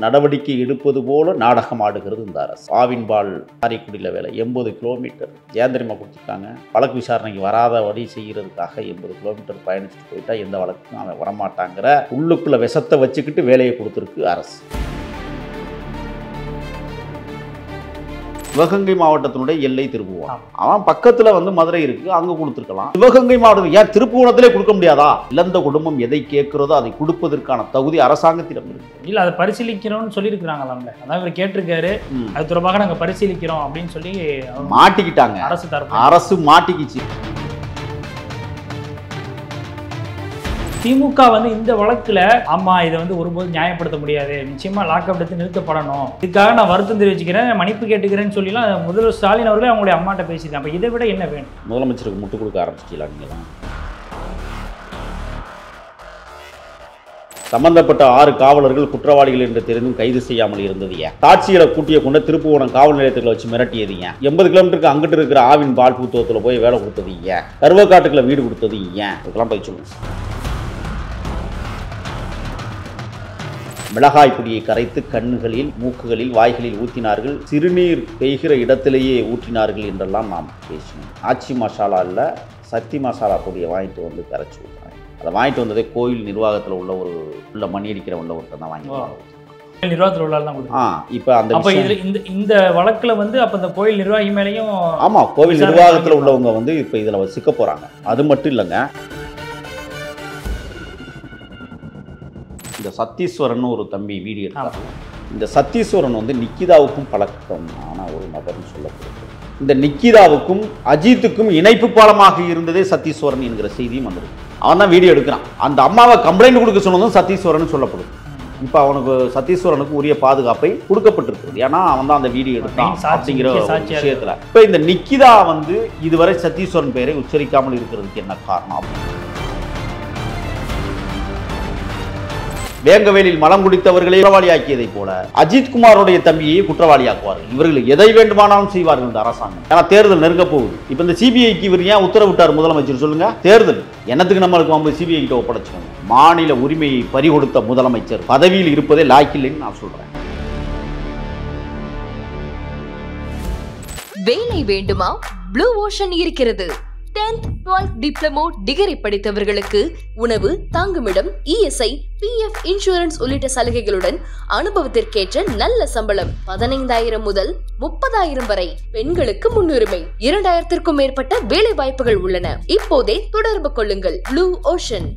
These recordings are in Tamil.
நடவடிக்கை எடுப்பது போல நாடகம் ஆடுகிறது இந்த அரசு. ஆவின்பால் காரைக்குடியில் வேலை 80 கிலோமீட்டர் ஏந்திரமாக கொடுத்துருக்காங்க. வழக்கு விசாரணைக்கு வராத வழி செய்கிறதுக்காக 80 கிலோமீட்டர் பயணிச்சுட்டு போயிட்டா எந்த வழக்கும் அவன் வரமாட்டாங்கிற உள்ளுக்குள்ள விஷத்தை வச்சுக்கிட்டு வேலையை கொடுத்துருக்கு அரசு. சிவகங்கை மாவட்டத்தினுடைய எல்லை திருப்புவனம். அவன் பக்கத்துல மதுரை இருக்கு, அங்க கொடுத்துருக்கலாம். சிவகங்கை மாவட்டம் ஏன் திருப்புவனத்திலே கொடுக்க முடியாதா? இழந்த குடும்பம் எதை கேட்கிறதோ அதை கொடுப்பதற்கான தகுதி அரசாங்கத்திடம் இருக்கு. இல்ல அதை பரிசீலிக்கிறோம்னு சொல்லியிருக்கிறாங்களாம்ல. அதான் இவர் கேட்டிருக்காரு, அது தொடர்பாக நாங்க பரிசீலிக்கிறோம் அப்படின்னு சொல்லி மாட்டிக்கிட்டாங்க. அரசு தரப்பு அரசு மாட்டிக்கிச்சு. திமுக இந்த வழக்குல ஆமா இதை ஒருபோது நியாயப்படுத்த முடியாது, நிச்சயமா லாக்அப் எடுத்து நிறுத்தப்படணும், இதுக்காக நான் வருத்தம் தெரிவிச்சுக்கிறேன், மன்னிப்பு கேட்டுக்கிறேன்னு சொல்லிலாம் முதல்வர் ஸ்டாலின் அவர்களே அவங்களுடைய அம்மாட்ட பேசியிருக்காங்க. அப்ப இதை விட என்ன வேணும்? முதலமைச்சருக்கு முட்டு கொடுக்க ஆரம்பிச்சிட்டீங்களா நீங்க தான்? சம்பந்தப்பட்ட 6 காவலர்கள் குற்றவாளிகள் என்று தெரிந்தும் கைது செய்யாமல் இருந்தது ஏன்? சாட்சிகளை கூட்டிய கொண்டு திருப்புவனம் காவல் நிலையத்தில் வச்சு மிரட்டியது ஏன்? 80 கிலோமீட்டருக்கு அங்கிட்டு இருக்கிற ஆவின் பால் பூத்தோத்தில் போய் வேலை கொடுத்தது ஏன்? கருவக்காட்டுக்குள்ள வீடு கொடுத்தது ஏன்? இதெல்லாம் போய் சொல்லுங்க. மிளகாய் பொடியை கரைத்து கண்ணுகளில், மூக்குகளில், வாய்களில் ஊற்றினார்கள், சிறுநீர் பெய்கிற இடத்திலேயே ஊற்றினார்கள் என்றெல்லாம் நாம் பேசினோம். ஆச்சி மசாலா இல்லை, சக்தி மசாலா பொடியை வாங்கிட்டு கரைச்சி ஊற்றுறாங்க. அதை வாங்கிட்டு வந்ததே கோயில் நிர்வாகத்தில் உள்ள மணி அடிக்கிற ஒருத்தர் தான் வாங்கி நிர்வாகத்தில் உள்ள. இப்போ இந்த வழக்கில் அப்போ இந்த கோயில் நிர்வாகி மேலேயும் ஆமாம், கோவில் நிர்வாகத்தில் உள்ளவங்க இப்போ இதில் சிக்க போகிறாங்க. அது மட்டும் இல்லைங்க, இந்த சத்தீஸ்வரன் ஒரு தம்பி வீடியோ எடுத்தார். இந்த சத்தீஸ்வரன் நிக்கிதாவுக்கும் பழக்கமான ஒரு நபர்னு சொல்லப்படுது. இந்த நிக்கிதாவுக்கும் அஜித்துக்கும் இணைப்பு பாலமாக இருந்ததே சத்தீஸ்வரன் என்கிற செய்தியும் வந்துருக்கு. அவன் தான் வீடியோ எடுக்கிறான். அந்த அம்மாவை கம்ப்ளைண்ட் கொடுக்க சொன்னதும் சத்தீஸ்வரன் சொல்லப்படுது. இப்போ அவனுக்கு சத்தீஸ்வரனுக்கு உரிய பாதுகாப்பை கொடுக்கப்பட்டிருக்கிறது. ஏன்னா அவன் தான் அந்த வீடியோ எடுத்தான் அப்படிங்கிற விஷயத்துல. இப்போ இந்த நிக்கிதா இதுவரை சத்தீஸ்வரன் பெயரை உச்சரிக்காமல் இருக்கிறதுக்கு என்ன காரணம்? வேங்கவேலில் மலம் குடித்தவர்களை குற்றவாளியாக்கியதை போல அஜித்குமாரோடைய தம்பியை குற்றவாளியாக்குவார்கள். இவர்கள் எதை வேண்டுமானாலும் செய்வார்கள் இந்த அரசாங்கம். ஏன்னா தேர்தல் நெருங்க போகுது. இப்ப இந்த சிபிஐக்கு இவர் ஏன் உத்தரவிட்டார் முதலமைச்சர் சொல்லுங்க? தேர்தல் என்னத்துக்கு நம்மளுக்கு சிபிஐ கிட்ட ஒப்படைச்சுக்கோங்க. மாநில உரிமையை பறிகொடுத்த முதலமைச்சர் பதவியில் இருப்பதே லாய்க்கில்லைன்னு நான் சொல்றேன். வேலை வேண்டுமா? ப்ளூ ஓஷன் இருக்கிறது. 10th 12th டிப்ளமோ டிகிரி படித்தவர்களுக்கு உணவு, தங்குமிடம், இஎஸ்ஐ, PF இன்சூரன்ஸ் உள்ளிட்ட சலுகைகளுடன் அனுபவத்திற்கேற்ற நல்ல சம்பளம் 15,000 முதல் 30,000 வரை. பெண்களுக்கு முன்னுரிமை. 2,000க்கும் மேற்பட்ட வேலை வாய்ப்புகள் உள்ளன. இப்போதே தொடர்பு கொள்ளுங்கள். Blue ocean.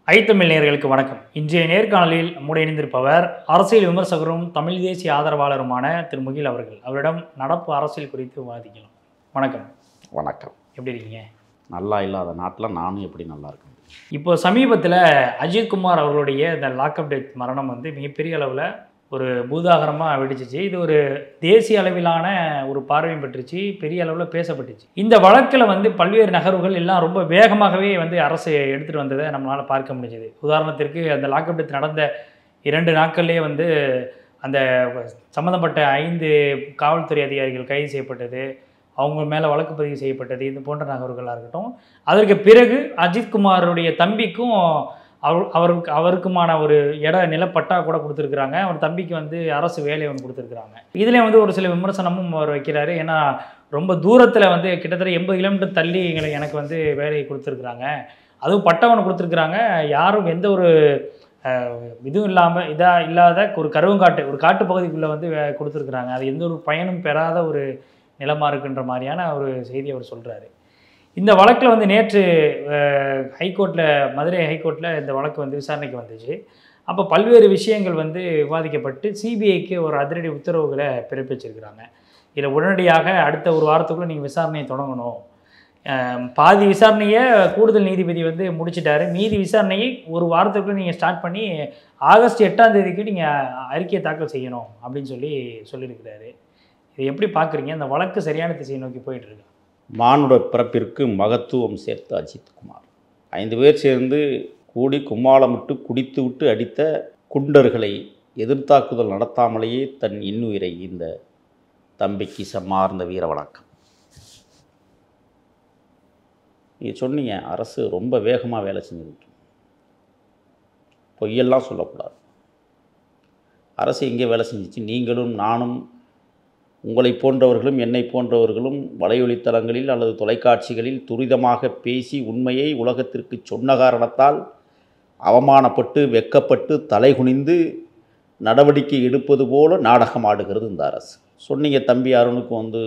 ஐத்தமிழ் நேயர்களுக்கு வணக்கம். இன்றைய நேர்காணலில் நம்முடைய இணைந்திருப்பவர் அரசியல் விமர்சகரும் தமிழ் தேசிய ஆதரவாளருமான திரு முகில் அவர்கள். அவரிடம் நடப்பு அரசியல் குறித்து விவாதிக்கலாம். வணக்கம். வணக்கம். எப்படி இருக்கீங்க? நல்லா இல்லாத நாட்டில் நானும் எப்படி நல்லா இருக்கேன். இப்போ சமீபத்தில் அஜித்குமார் அவர்களுடைய இந்த லாக்அப் டெத் மரணம் மிகப்பெரிய அளவில் ஒரு பூதாகரமாக வெடிச்சிச்சு. இது ஒரு தேசிய அளவிலான ஒரு பார்வையும் பெற்றுச்சு, பெரிய அளவில் பேசப்பட்டுச்சு. இந்த வழக்கில் பல்வேறு நகர்வுகள் எல்லாம் ரொம்ப வேகமாகவே அரசு எடுத்துகிட்டு வந்ததை நம்மளால் பார்க்க முடிஞ்சது. உதாரணத்திற்கு அந்த லாக்அப் டெத் நடந்த 2 நாட்கள்லேயே அந்த சம்மந்தப்பட்ட 5 காவல்துறை அதிகாரிகள் கைது செய்யப்பட்டது, அவங்க மேலே வழக்கு பதிவு செய்யப்பட்டது, இது போன்ற நகர்வுகளாக இருக்கட்டும். அதற்கு பிறகு அஜித்குமாருடைய தம்பிக்கும் அவருக்குமான ஒரு நிலப்பட்டா கூட கொடுத்துருக்குறாங்க. அவர் தம்பிக்கு அரசு வேலை கொடுத்துருக்குறாங்க. இதுலேயும் ஒரு சில விமர்சனமும் அவர் வைக்கிறாரு. ஏன்னா ரொம்ப தூரத்தில் கிட்டத்தட்ட 80 கிலோமீட்டர் தள்ளி எனக்கு வேலையை கொடுத்துருக்குறாங்க, அதுவும் பட்டவனை கொடுத்துருக்குறாங்க. யாரும் எந்த ஒரு இதுவும் இல்லாமல் இல்லாத ஒரு ஒரு காட்டு பகுதிக்குள்ளே கொடுத்துருக்குறாங்க. அது எந்த ஒரு பயனும் பெறாத ஒரு நிலமாக இருக்குன்ற மாதிரியான ஒரு செய்தி அவர் சொல்கிறாரு. இந்த வழக்கில் நேற்று மதுரை ஹைகோர்ட்டில் இந்த வழக்கு விசாரணைக்கு வந்துச்சு. அப்போ பல்வேறு விஷயங்கள் விவாதிக்கப்பட்டு சிபிஐக்கு ஒரு அதிரடி உத்தரவுகளை பிறப்பிச்சிருக்கிறாங்க. இதில் உடனடியாக அடுத்த ஒரு வாரத்துக்குள்ளே நீங்கள் விசாரணையை தொடங்கணும். பாதி விசாரணையை கூடுதல் நீதிபதி முடிச்சிட்டாரு. மீதி விசாரணையை ஒரு வாரத்துக்குள்ளே நீங்கள் ஸ்டார்ட் பண்ணி ஆகஸ்ட் 8ஆம் தேதிக்கு நீங்கள் அறிக்கையை தாக்கல் செய்யணும் அப்படின்னு சொல்லியிருக்கிறாரு. இதை எப்படி பார்க்குறீங்க? அந்த வழக்கு சரியான திசையை நோக்கி போயிட்டுருக்கு. மானுட பிறப்பிற்கு மகத்துவம் சேர்த்த அஜித்குமார் 5 பேர் சேர்ந்து கூடி கும்மாளமிட்டு குடித்து விட்டு அடித்த குண்டர்களை எதிர்த்தாக்குதல் நடத்தாமலேயே தன் இன்னுயிரை இந்த தம்பிக்கு செம்மார்ந்த வீர வணக்கம். நீங்கள் சொன்னீங்க அரசு ரொம்ப வேகமாக வேலை செஞ்சுக்கிட்டு, பொய்யெல்லாம் சொல்லக்கூடாது. அரசு எங்கே வேலை செஞ்சிச்சு? நீங்களும் நானும் உங்களை போன்றவர்களும் என்னை போன்றவர்களும் வலையொலித்தளங்களில் அல்லது தொலைக்காட்சிகளில் துரிதமாக பேசி உண்மையை உலகத்திற்கு சொன்ன காரணத்தால் அவமானப்பட்டு வெக்கப்பட்டு தலைகுனிந்து நடவடிக்கை எடுப்பது போல நாடகம் ஆடுகிறது இந்த அரசு. சொன்னீங்க தம்பி அருணுக்கு வந்து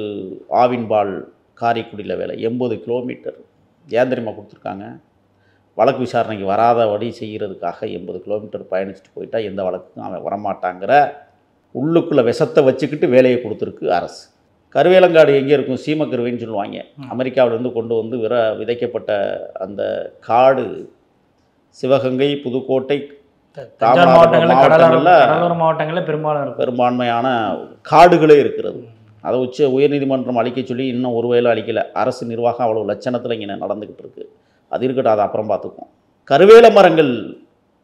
ஆவின்பால் காரைக்குடியில் வேலை 80 கிலோமீட்டர் ஏன் தெரியுமா கொடுத்துருக்காங்க? வழக்கு விசாரணைக்கு வராத வழி செய்கிறதுக்காக 80 கிலோமீட்டர் பயணிச்சுட்டு போயிட்டா எந்த வழக்குக்கும் அவன் வரமாட்டாங்கிற உள்ளுக்குள்ளே விஷத்தை வச்சுக்கிட்டு வேலையை கொடுத்துருக்கு அரசு. கருவேலங்காடு எங்கே இருக்கும்? சீமக்கருவைன்னு சொல்லுவாங்க. அமெரிக்காவிலேருந்து கொண்டு வந்து விதைக்கப்பட்ட அந்த காடு சிவகங்கை, புதுக்கோட்டை, மாவட்டங்களில் பெரும்பான்மையான காடுகளே இருக்கிறது. அதை வச்சு உயர்நீதிமன்றம் அளிக்க சொல்லி இன்னும் ஒரு வேளை அளிக்கலை. அரசு நிர்வாகம் அவ்வளோ லட்சணத்தில் இங்கே நடந்துக்கிட்டு இருக்குது. அது இருக்கட்டும், அதை அப்புறம் பார்த்துக்குவோம். கருவேல மரங்கள்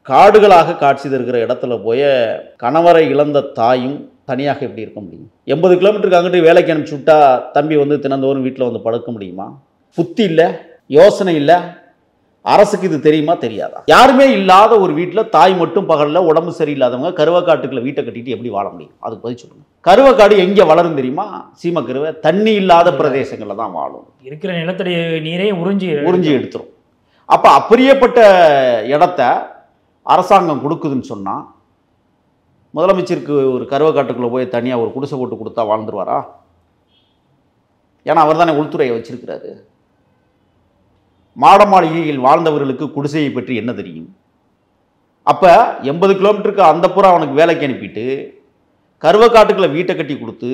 காடுகளாக காட்சி தருகிற இடத்துல போய் கணவரை இழந்த தாயும் தனியாக எப்படி இருக்க முடியும்? 80 கிலோமீட்டருக்கு அங்கிட்டு வேலைக்கு அனுப்பிச்சி விட்டா தம்பி வந்து தினந்தோறும் வீட்டில் வந்து படுக்க முடியுமா? புத்தி இல்லை, யோசனை இல்லை. அரசுக்கு இது தெரியுமா தெரியாதா? யாருமே இல்லாத ஒரு வீட்டில் தாய் மட்டும் பகலில் உடம்பு சரியில்லாதவங்க கருவக்காட்டுக்குள்ள வீட்டை கட்டிட்டு எப்படி வாழ முடியும்? அதுக்கு பதில் சொல்லுங்க. கருவக்காடு எங்கே வளரும் தெரியுமா? சீமக்கருவை தண்ணி இல்லாத பிரதேசங்களில் தான் வாழும். இருக்கிற நிலத்தடி நீரே உறிஞ்சி எடுத்துரும். அப்போ அப்படியேப்பட்ட இடத்த அரசாங்கம் கொடுக்குதுன்னு சொன்னால் முதலமைச்சருக்கு ஒரு கருவக்காட்டுக்குள்ளே போய் தனியாக ஒரு குடிசை போட்டு கொடுத்தா வாழ்ந்துருவாரா? ஏன்னா அவர் தானே உள்துறையை வச்சிருக்கிறாரு. மாட மாளிகையில் வாழ்ந்தவர்களுக்கு குடிசையை பற்றி என்ன தெரியும்? அப்போ 80 கிலோமீட்டருக்கு அந்த புறம் அவனுக்கு வேலைக்கு அனுப்பிட்டு கருவக்காட்டுக்குள்ள வீட்டை கட்டி கொடுத்து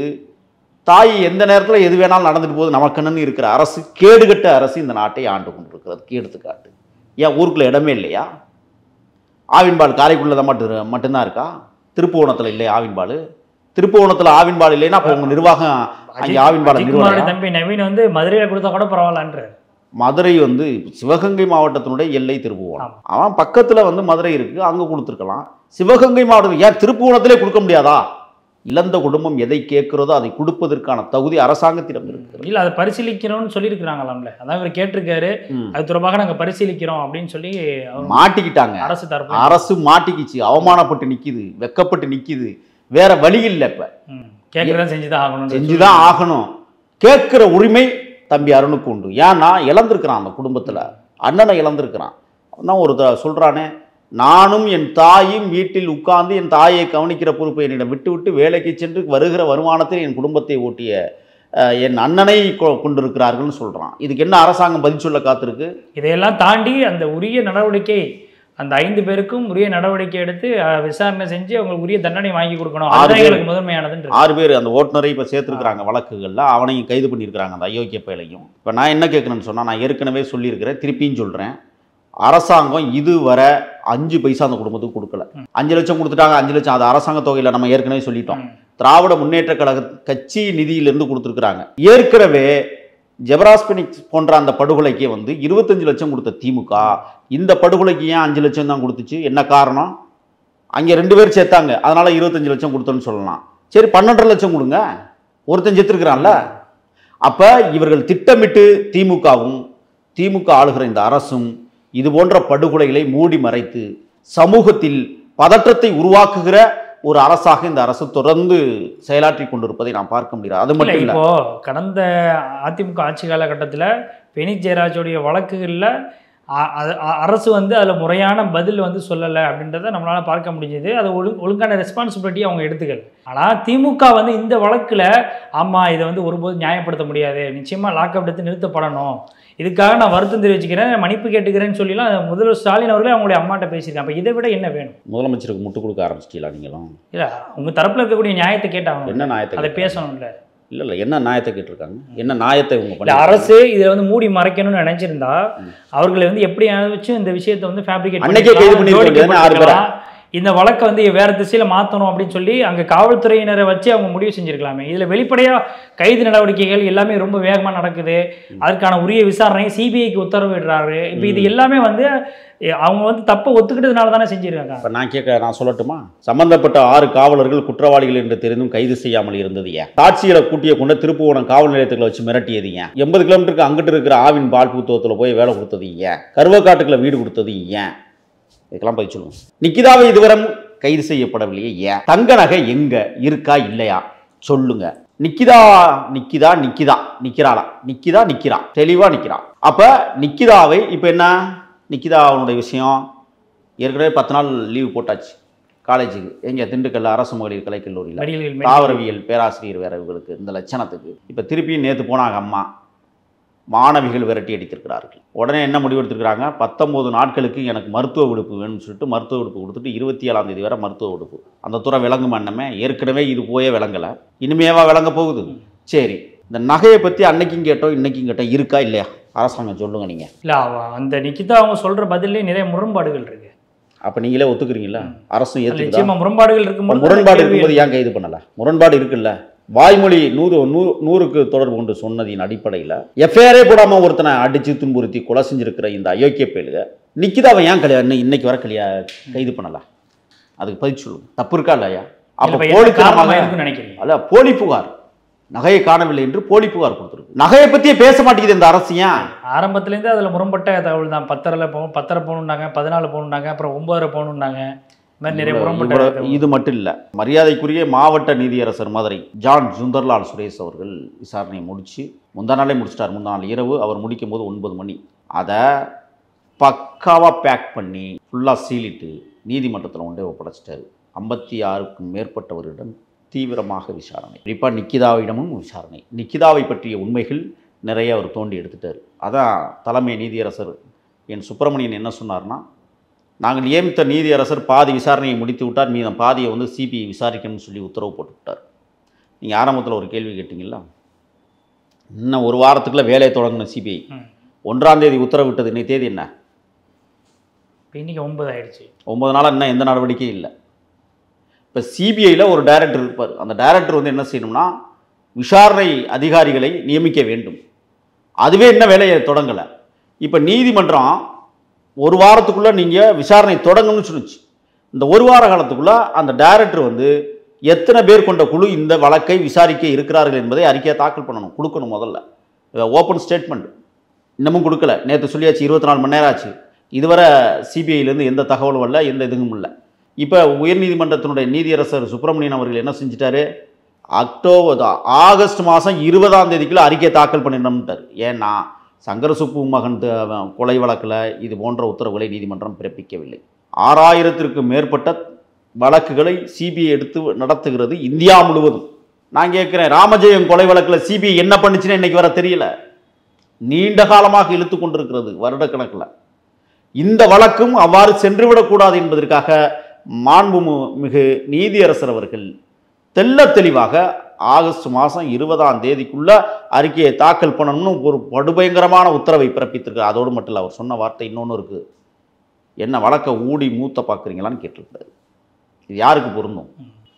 தாய் எந்த நேரத்தில் எது வேணாலும் நடந்துட்டு போது நமக்குன்னு இருக்கிற அரசு, கேடுகட்ட அரசு இந்த நாட்டை ஆண்டு கொண்டு இருக்கிறது. எடுத்துக்காட்டு, ஏன் ஊருக்குள்ள இடமே இல்லையா? ஆவின்பால் காரைக்குடியில் தான் மட்டும்தான் இருக்கா? திருப்புவனத்தில் இல்லையா ஆவின்பால்? திருப்புவனத்தில் ஆவின்பால் இல்லைன்னா அப்போ உங்கள் நிர்வாகம் அங்கே ஆவின்பால் நிர்வாகம். தம்பி நவீன் வந்து மதுரையில் கொடுத்தா கூட பரவாயில்லன்ற. மதுரை வந்து சிவகங்கை மாவட்டத்தினுடைய எல்லை திருப்புவனம். அவன் பக்கத்தில் வந்து மதுரை இருக்குது, அங்கே கொடுத்துருக்கலாம். சிவகங்கை மாவட்டம் ஏன் திருப்புவனத்திலே கொடுக்க முடியாதா? இழந்த குடும்பம் எதை கேட்கிறதோ அதை கொடுப்பதற்கான தகுதி அரசாங்கத்திடம் இருக்குது. இல்லை, அதை பரிசீலிக்கிறோம்னு சொல்லியிருக்கிறாங்களாம்ல. அதான் இவர் கேட்டிருக்காரு, அது தொடர்பாக நாங்கள் பரிசீலிக்கிறோம் அப்படின்னு சொல்லி மாட்டிக்கிட்டாங்க. அரசு தரப்பு அரசு மாட்டிக்கிச்சு, அவமானப்பட்டு நிற்கிது, வெக்கப்பட்டு நிற்கிது. வேற வழி இல்லை. இப்போ கேட்குறதா செஞ்சுதான் ஆகணும். கேட்குற உரிமை தம்பி அருணுக்கு உண்டு. ஏன்னா இழந்திருக்கிறான், அந்த குடும்பத்தில் அண்ணனை இழந்திருக்கிறான். தான் ஒரு சொல்கிறானே, நானும் என் தாயும் வீட்டில் உட்கார்ந்து என் தாயை கவனிக்கிற பொறுப்பை என்னிடம் விட்டு வேலைக்கு சென்று வருகிற வருமானத்தில் என் குடும்பத்தை ஓட்டிய என் அண்ணனை கொண்டிருக்கிறார்கள்னு சொல்கிறான். இதுக்கு என்ன அரசாங்கம் பதில் சொல்ல காத்திருக்கு? இதையெல்லாம் தாண்டி அந்த உரிய நடவடிக்கை, அந்த 5 பேருக்கும் உரிய நடவடிக்கை எடுத்து விசாரணை செஞ்சு அவங்களுக்கு உரிய தண்டனை வாங்கி கொடுக்கணும். 6 பேர் அந்த ஓட்டுநரை இப்போ சேர்த்துருக்குறாங்க வழக்குகளில். அவனையும் கைது பண்ணியிருக்கிறாங்க, அந்த அயோக்கிய பயலையும். இப்போ நான் என்ன கேட்குறேன்னு சொன்னால், நான் ஏற்கனவே சொல்லியிருக்கிறேன், திருப்பியும் சொல்கிறேன். அரசாங்கம் இதுவரை 5 பைசா அந்த குடும்பத்துக்கு கொடுக்கல. 5 லட்சம் கொடுத்துட்டாங்க. 5 லட்சம் அது அரசாங்க தொகையில் நம்ம ஏற்கனவே சொல்லிட்டோம். திராவிட முன்னேற்ற கழக கட்சி நிதியிலிருந்து கொடுத்துருக்குறாங்க. ஏற்கனவே ஜெபராஸ்பினிக்ஸ் போன்ற அந்த படுகொலைக்கு வந்து 25 லட்சம் கொடுத்த திமுக இந்த படுகொலைக்கு ஏன் 5 லட்சம் தான் கொடுத்துச்சு? என்ன காரணம்? அங்கே 2 பேர் சேர்த்தாங்க, அதனால 25 லட்சம் கொடுத்தோன்னு சொல்லலாம். சரி, 12.5 லட்சம் கொடுங்க, ஒருத்தன் செத்துருக்கிறான்ல. அப்போ இவர்கள் திட்டமிட்டு திமுக ஆளுகிற இந்த அரசும் இது போன்ற படுகொலைகளை மூடி மறைத்து சமூகத்தில் பதற்றத்தை உருவாக்குகிற ஒரு அரசாக இந்த அரசு தொடர்ந்து செயலாற்றி கொண்டிருப்பதை நாம் பார்க்க முடியாது. அது மட்டும் இல்லை, இப்போ கடந்த அதிமுக ஆட்சி காலகட்டத்தில் பெனிக் ஜெயராஜோடைய வழக்குகளில் அரசு வந்து அதில் முறையான பதில் வந்து சொல்லலை அப்படின்றத நம்மளால் பார்க்க முடிஞ்சது. அது ஒழுங்கான ரெஸ்பான்சிபிலிட்டி அவங்க எடுத்துக்கல. ஆனால் திமுக வந்து இந்த வழக்கில் ஆமாம் இதை வந்து ஒருபோதும் நியாயப்படுத்த முடியாது, நிச்சயமாக லாக்அப் எடுத்து நிறுத்தப்படணும், இதுக்காக நான் வருத்தம் தெரிவிச்சுக்கிறேன், மன்னிப்பு கேட்டுக்கிறேன்னு சொல்லிலாம் முதல்வர் ஸ்டாலின் அவர்களே அவங்களுடைய அம்மாட்ட பேசியிருக்காங்க. அப்போ இதை விட என்ன வேணும்? முதலமைச்சருக்கு முட்டு கொடுக்க ஆரம்பிச்சிட்டீங்களா நீங்களும்? இல்லை, உங்கள் தரப்பில் இருக்கக்கூடிய நியாயத்தை கேட்டாங்க. என்ன நியாயத்தை? அதை பேசணும்ல. இல்லை என்ன நியாயத்தை கேட்டிருக்காங்க? என்ன நியாயத்தை இவங்க அரசு இதை வந்து மூடி மறைக்கணும்னு நினைச்சிருந்தா அவர்களை வந்து எப்படி வச்சு இந்த விஷயத்தை வந்து ஃபேப்ரிகேட் அன்னைக்கே கைது பண்ணிருக்காங்க. இந்த வழக்கை வந்து வேறு திசையில் மாற்றணும் அப்படின்னு சொல்லி அங்கே காவல்துறையினரை வச்சு அவங்க முடிவு செஞ்சுருக்கலாமே. இதில் வெளிப்படையாக கைது நடவடிக்கைகள் எல்லாமே ரொம்ப வேகமாக நடக்குது. அதற்கான உரிய விசாரணை சிபிஐக்கு உத்தரவிடுறாரு. இப்போ இது எல்லாமே வந்து அவங்க வந்து தப்பை ஒத்துக்கிட்டதுனால தானே செஞ்சுருக்காங்க. இப்போ நான் சொல்லட்டுமா? சம்பந்தப்பட்ட 6 காவலர்கள் குற்றவாளிகள் என்று தெரிந்தும் கைது செய்யாமல் இருந்தது ஏன்? சாட்சிகளை கூட்டிய கொண்டு திருப்புவனம் காவல் நிலையத்துக்குள்ள வச்சு மிரட்டியது ஏன்? 80 கிலோமீட்டருக்கு அங்கிட்டு இருக்கிற ஆவின் பால் புத்தகத்தில் போய் வேலை கொடுத்தது ஏன்? கருவக்காட்டுக்குள்ள வீடு கொடுத்தது ஏன்? இதுக்கெல்லாம் போய் சொல்லுவோம். நிக்கிதாவை இதுவரை கைது செய்யப்படவில்லையே ஏன்? தங்க நகை எங்க இருக்கா இல்லையா சொல்லுங்க. நிக்கிறா தெளிவா நிக்கிறா. அப்ப நிக்கிதாவை இப்ப என்ன? நிக்கிதா அவனுடைய விஷயம் ஏற்கனவே 10 நாள் லீவு போட்டாச்சு காலேஜுக்கு. எங்க திண்டுக்கல்ல அரசு மகளிர் கலைக்கல்லூரியில் தாவரவியல் பேராசிரியர் வேற இவங்களுக்கு இந்த லட்சணத்துக்கு. இப்ப திருப்பியும் நேற்று போனாங்க அம்மா. மாணவிகள் விரட்டி அடித்திருக்கிறார்கள். உடனே என்ன முடிவெடுத்திருக்கிறாங்க? 19 நாட்களுக்கு எனக்கு மருத்துவ விடுப்பு வேணும்னு சொல்லிட்டு மருத்துவ விடுப்பு கொடுத்துட்டு 27ஆம் தேதி வரை மருத்துவ விடுப்பு. அந்த துறை விளங்கும் அண்ணமே. ஏற்கனவே இது போயே விளங்கலை, இனிமேவா விளங்க போகுது? சரி, இந்த நகையை பற்றி அன்னைக்கும் கேட்டோம் இன்னைக்கும் கேட்டோம், இருக்கா இல்லையா அரசாங்கம் சொல்லுங்க நீங்க. இல்லை, அந்த நிக்கிதா அவங்க சொல்ற பதிலே நிறைய முரண்பாடுகள் இருக்கு. அப்போ நீங்களே ஒத்துக்கிறீங்களா? அரசும் ஏற்றுக்குதா? முரண்பாடுகள் இருக்கும்போது ஏன் கைது பண்ணல? முரண்பாடு இருக்குல்ல. வாய்மொழி 100க்கு தொடர்பு கொண்டு சொன்னதின் அடிப்படையில் எஃப்ஐஆரே போடாமல் ஒருத்தனை அடித்து துன்புறுத்தி கொலை செஞ்சிருக்கிற இந்த அயோக்கிய பேலுக நிக்கிதாவை ஏன் இன்னைக்கு வர கைது பண்ணல? அதுக்கு பதில் சொல்லுங்க. தப்பு இருக்கா இல்லையா? அப்போ நினைக்கிறீங்க? அல்ல, போலி புகார், நகையை காணவில்லை என்று போலி புகார் கொடுத்துருக்கு. நகையை பற்றியே பேச மாட்டேங்குது இந்த அரசு. ஏன்? ஆரம்பத்துலேருந்து அதில் முரண்பட்ட தகவல் தான். 10 பவுனுன்னாங்க, 14 பவுனுன்னாங்க, அப்புறம் 9 பவுனுன்னாங்க. இது மட்டும் இல்லை, மரியாதைக்குரிய மாவட்ட நீதியரசர் மதுரை ஜான் சுந்தர்லால் சுரேஷ் அவர்கள் விசாரணையை முடித்து முந்தா நாளே முடிச்சிட்டார். முந்தா நாள் இரவு அவர் முடிக்கும் போது 9 மணி. அதை பக்காவாக பேக் பண்ணி ஃபுல்லாக சீலிட்டு நீதிமன்றத்தில் கொண்டே ஒப்படைச்சிட்டாரு. 56க்கும் மேற்பட்டவரிடம் தீவிரமாக விசாரணை, குறிப்பாக நிக்கிதாவிடமும் விசாரணை. நிக்கிதாவை பற்றிய உண்மைகள் நிறைய அவர் தோண்டி எடுத்துட்டார். அதான் தலைமை நீதியரசர் என் சுப்பிரமணியன் என்ன சொன்னார்னா, நாங்கள் நியமித்த நீதியரசர் பாதி விசாரணையை முடித்து விட்டார், மீதம் பாதியை வந்து சிபிஐ விசாரிக்கணும்னு சொல்லி உத்தரவு போட்டு விட்டார். நீங்கள் ஆரம்பத்தில் ஒரு கேள்வி கேட்டிங்களா, இன்னும் ஒரு வாரத்துக்குள்ளே வேலையை தொடங்கின சிபிஐ 1ஆம் தேதி உத்தரவிட்டது. இன்னைக்கு தேதி என்ன? இன்னைக்கு 9 ஆயிடுச்சு. 9 நாளாக இன்னும் எந்த நடவடிக்கையும் இல்லை. இப்போ சிபிஐயில் ஒரு டைரக்டர் இருப்பார். அந்த டைரக்டர் வந்து என்ன செய்யணும்னா விசாரணை அதிகாரிகளை நியமிக்க வேண்டும். அதுவே இன்னும் வேலையை தொடங்கலை. இப்போ நீதிமன்றம் 1 வாரத்துக்குள்ளே நீங்கள் விசாரணை தொடங்கணும்னு சொல்லிச்சு. இந்த 1 வார காலத்துக்குள்ளே அந்த டைரக்டர் வந்து எத்தனை பேர் கொண்ட குழு இந்த வழக்கை விசாரிக்க இருக்கிறார்கள் என்பதை அறிக்கையை தாக்கல் பண்ணணும், கொடுக்கணும். முதல்ல ஓப்பன் ஸ்டேட்மெண்ட் இன்னமும் கொடுக்கல. நேற்று சொல்லியாச்சு, 24 மணி நேரம் ஆச்சு. இதுவரை சிபிஐலேருந்து எந்த தகவலும் இல்லை, எந்த இதுவும் இல்லை. இப்போ உயர்நீதிமன்றத்தினுடைய நீதியரசர் சுப்பிரமணியன் அவர்கள் என்ன செஞ்சிட்டாரு? ஆகஸ்ட் மாதம் 20ஆம் தேதிக்குள்ளே அறிக்கையை தாக்கல் பண்ணிடணும்ட்டார். ஏன்னா சங்கர சுப்பு மகன் கொலை வழக்கில் இது போன்ற உத்தரவுகளை நீதிமன்றம் பிறப்பிக்கவில்லை. 6000த்திற்கும் மேற்பட்ட வழக்குகளை சிபிஐ எடுத்து நடத்துகிறது இந்தியா முழுவதும். நான் கேட்குறேன், ராமஜெயம் கொலை வழக்கில் சிபிஐ என்ன பண்ணுச்சுன்னு இன்னைக்கு வர தெரியல. நீண்ட காலமாக இழுத்து கொண்டிருக்கிறது, வருடக்கணக்கில். இந்த வழக்கும் அவ்வாறு சென்றுவிடக்கூடாது என்பதற்காக மாண்புமிகு நீதியரசர் அவர்கள் தெள்ள தெளிவாக ஆகஸ்ட் மாதம் 20ஆம் தேதிக்குள்ள அறிக்கையை தாக்கல் பண்ணணும்னு ஒரு படுபயங்கரமான உத்தரவை பிறப்பித்திருக்கார். அதோடு மட்டும் இல்லை, அவர் சொன்ன வார்த்தை இன்னொன்று இருக்குது. என்ன வழக்கை ஊடி மூத்த பார்க்குறீங்களான்னு கேட்டிருக்காரு. இது யாருக்கு பொருந்தும்?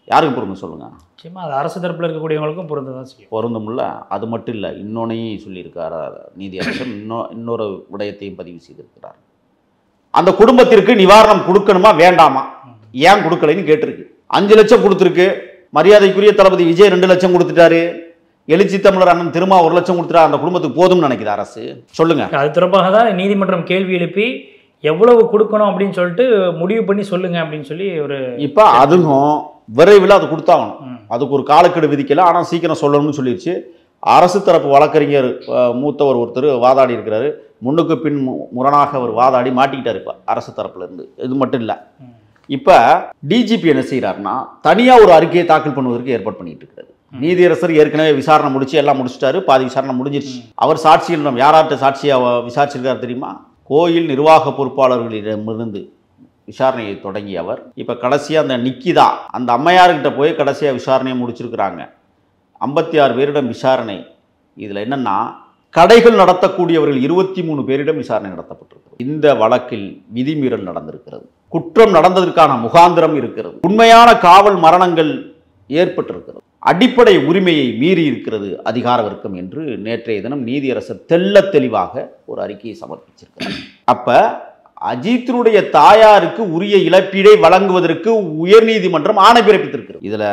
யாருக்கு பொருந்தும் சொல்லுங்க? நிச்சயமா அது அரசு தரப்பில் இருக்கக்கூடியவங்களுக்கும் பொருந்ததான் செய்யும். பொருந்தும்ல. அது மட்டும் இல்லை, இன்னொன்னையும் சொல்லியிருக்கார் நீதியரசர். இன்னொரு விடயத்தையும் பதிவு செய்திருக்கிறார். அந்த குடும்பத்திற்கு நிவாரணம் கொடுக்கணுமா வேண்டாமா, ஏன் கொடுக்கலைன்னு கேட்டிருக்கு. 5 லட்சம் கொடுத்துருக்கு. மரியாதைக்குரிய தளபதி விஜய் 2 லட்சம் கொடுத்துட்டாரு. எழுச்சி தமிழர் அண்ணன் திருமா 1 லட்சம் கொடுத்துட்டா அந்த குடும்பத்துக்கு போதும்னு நினைக்குது அரசு? சொல்லுங்க. அது தொடர்பாக தான் நீதிமன்றம் கேள்வி எழுப்பி எவ்வளவு கொடுக்கணும் அப்படின்னு சொல்லிட்டு முடிவு பண்ணி சொல்லுங்க அப்படின்னு சொல்லி ஒரு இப்போ அதுவும் விரைவில் அது கொடுத்தாகணும். அதுக்கு ஒரு காலக்கெடு விதிக்கல, ஆனால் சீக்கிரம் சொல்லணும்னு சொல்லிடுச்சு. அரசு தரப்பு வழக்கறிஞர் மூத்தவர் ஒருத்தர் வாதாடி இருக்கிறாரு. முன்னுக்கு பின் முரணாக அவர் வாதாடி மாட்டிக்கிட்டார் இப்போ அரசு தரப்புல இருந்து. இது மட்டும் இல்லை, இப்போ டிஜிபி என்ன செய்கிறாருன்னா தனியாக ஒரு அறிக்கையை தாக்கல் பண்ணுவதற்கு ஏற்பாடு பண்ணிட்டு இருக்காரு. நீதியரசர் ஏற்கனவே விசாரணை முடிச்சு எல்லாம் முடிச்சிட்டாரு. பாதி விசாரணை முடிஞ்சிருச்சு. அவர் சாட்சிகள் யார்கிட்ட சாட்சியாக விசாரிச்சிருக்காரு தெரியுமா? கோயில் நிர்வாக பொறுப்பாளர்களிடமிருந்து விசாரணையை தொடங்கி அவர் இப்போ கடைசியாக அந்த நிக்கிதா அந்த அம்மையார்கிட்ட போய் கடைசியாக விசாரணையை முடிச்சிருக்கிறாங்க. 56 பேரிடம் விசாரணை. இதில் என்னென்னா கடைகள் நடத்தக்கூடியவர்கள் 23 பேரிடம் விசாரணை நடத்தப்பட்டிருக்கிறது. இந்த வழக்கில் விதிமீறல் நடந்திருக்கிறது. குற்றம் நடந்ததற்கான முகாந்திரம் இருக்கிறது. உண்மையான காவல் மரணங்கள் ஏற்பட்டிருக்கிறது. அடிப்படை உரிமையை மீறி இருக்கிறது அதிகார வர்க்கம் என்று நேற்றைய தினம் நீதியரசர் தெள்ள தெளிவாக ஒரு அறிக்கையை சமர்ப்பிச்சிருக்கிறார். அப்ப அஜித்தினுடைய தாயாருக்கு உரிய இழப்பீடை வழங்குவதற்கு உயர்நீதிமன்றம் ஆணை பிறப்பித்திருக்கிறது. இதுல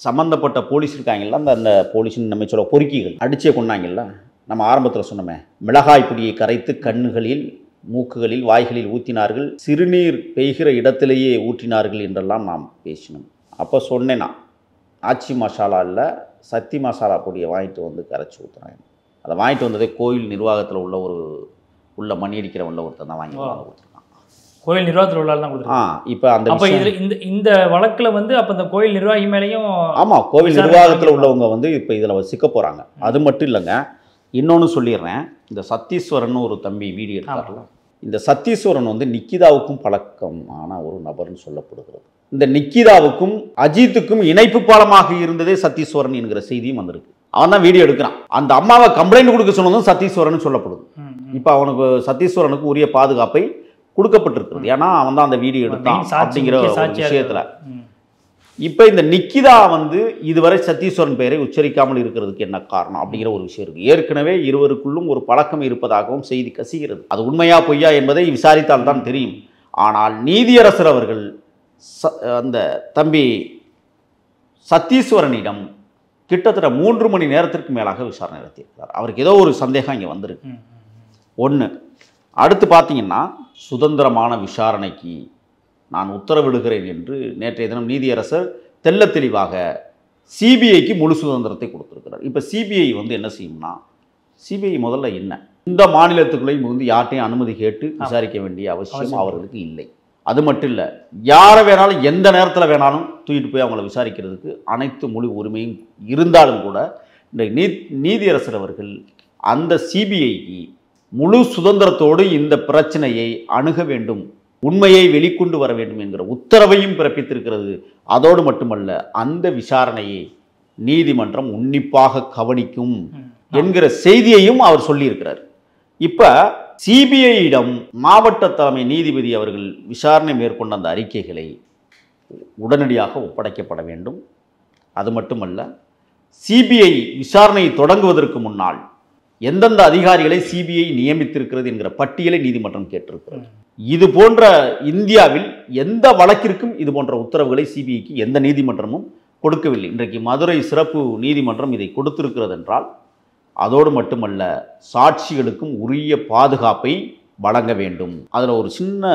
சம்பந்தப்பட்ட போலீஸ் இருக்காங்கல்ல, அந்த போலீஸ் நம்ம சொல்ல பொறுக்கிகள் அடிச்சே கொண்டாங்கல்ல, நம்ம ஆரம்பத்தில் சொன்னோமே, மிளகாய் பொடியை கரைத்து கண்ணுகளில் மூக்குகளில் வாய்களில் ஊற்றினார்கள், சிறுநீர் பெய்கிற இடத்திலேயே ஊற்றினார்கள் என்றெல்லாம் நாம் பேசினோம். அப்போ சொன்னேன், நான் ஆச்சி மசாலா இல்லை சக்தி மசாலா பொடியை வாங்கிட்டு வந்து கரைச்சி ஊற்றுறாங்க. அதை வாங்கிட்டு வந்ததே கோயில் நிர்வாகத்தில் உள்ள மணி அடிக்கிறவங்கள ஒருத்தர் தான் வாங்கி கொடுத்துருக்காங்க. கோயில் நிர்வாகத்தில் உள்ள தான் கொடுத்துருக்காங்க. இப்போ அந்த இந்த வழக்கில் வந்து அப்போ இந்த கோயில் நிர்வாகி மேலேயும் ஆமாம், கோவில் நிர்வாகத்தில் உள்ளவங்க வந்து இப்போ இதில் சிக்க போகிறாங்க. அது மட்டும் இல்லைங்க, இன்னொன்று சொல்லிடுறேன். இந்த சத்தீஸ்வரன் ஒரு தம்பி வீடியோ எடுத்தார்ல, இந்த சத்தீஸ்வரன் வந்து நிக்கிதாவுக்கும் பழக்கமான ஒரு நபர்னு சொல்லப்படுகிறது. இந்த நிக்கிதாவுக்கும் அஜித்துக்கும் இணைப்பு பாலமாக இருந்ததே சத்தீஸ்வரன் என்கிற செய்தியும் வந்திருக்கு. அவன் தான் வீடியோ எடுக்கிறான். அந்த அம்மாவை கம்ப்ளைண்ட் கொடுக்க சொன்னதும் சத்தீஸ்வரன் சொல்லப்படுது. இப்போ அவனுக்கு சத்தீஸ்வரனுக்கு உரிய பாதுகாப்பை கொடுக்கப்பட்டிருக்கிறது. ஏன்னா அவன் தான் அந்த வீடியோ எடுத்தான் அப்படிங்கிற ஒரு விஷயத்துல. இப்போ இந்த நிக்கிதா வந்து இதுவரை சத்தீஸ்வரன் பெயரை உச்சரிக்காமல் இருக்கிறதுக்கு என்ன காரணம் அப்படிங்கிற ஒரு விஷயம் இருக்குது. ஏற்கனவே இருவருக்குள்ளும் ஒரு பழக்கம் இருப்பதாகவும் செய்தி கசிகிறது. அது உண்மையா பொய்யா என்பதை விசாரித்தால் தான் தெரியும். ஆனால் நீதியரசர் அவர்கள் அந்த தம்பி சத்தீஸ்வரனிடம் கிட்டத்தட்ட 3 மணி நேரத்திற்கு மேலாக விசாரணை நடத்தியிருக்கிறார். அவருக்கு ஏதோ ஒரு சந்தேகம் இங்கே வந்திருக்கு. ஒன்று, அடுத்து பார்த்தீங்கன்னா சுதந்திரமான விசாரணைக்கு நான் உத்தரவிடுகிறேன் என்று நேற்றைய தினம் நீதியரசர் தெள்ள தெளிவாக சிபிஐக்கு முழு சுதந்திரத்தை கொடுத்திருக்கிறார். இப்போ சிபிஐ வந்து என்ன செய்யும்னா, சிபிஐ முதல்ல என்ன, இந்த மாநிலத்துக்குள்ளேயும் வந்து யார்ட்டையும் அனுமதி கேட்டு விசாரிக்க வேண்டிய அவசியம் அவர்களுக்கு இல்லை. அது மட்டும் இல்லை, யாரை வேணாலும் எந்த நேரத்தில் வேணாலும் தூக்கிட்டு போய் அவங்கள விசாரிக்கிறதுக்கு அனைத்து முழு உரிமையும் இருந்தாலும் கூட இந்த நீதியரசர் அவர்கள் அந்த சிபிஐக்கு முழு சுதந்திரத்தோடு இந்த பிரச்சனையை அணுக வேண்டும், உண்மையை வெளிக்கொண்டு வர வேண்டும் என்கிற உத்தரவையும் பிறப்பித்திருக்கிறது. அதோடு மட்டுமல்ல, அந்த விசாரணையை நீதிமன்றம் உன்னிப்பாக கவனிக்கும் என்கிற செய்தியையும் அவர் சொல்லியிருக்கிறார். இப்ப சிபிஐயிடம் மாவட்ட தலைமை நீதிபதி அவர்கள் விசாரணை மேற்கொண்ட அந்த அறிக்கைகளை உடனடியாக ஒப்படைக்கப்பட வேண்டும். அது மட்டுமல்ல, சிபிஐ விசாரணையை தொடங்குவதற்கு முன்னால் எந்தெந்த அதிகாரிகளை சிபிஐ நியமித்திருக்கிறது என்கிற பட்டியலை நீதிமன்றம் கேட்டிருக்கிறது. இது போன்ற இந்தியாவில் எந்த வழக்கிற்கும் இது போன்ற உத்தரவுகளை சிபிஐக்கு எந்த நீதிமன்றமும் கொடுக்கவில்லை. இன்றைக்கு மதுரை சிறப்பு நீதிமன்றம் இதை கொடுத்திருக்கிறது என்றால் அதோடு மட்டுமல்ல, சாட்சிகளுக்கும் உரிய பாதுகாப்பை வழங்க வேண்டும். அதில் ஒரு சின்ன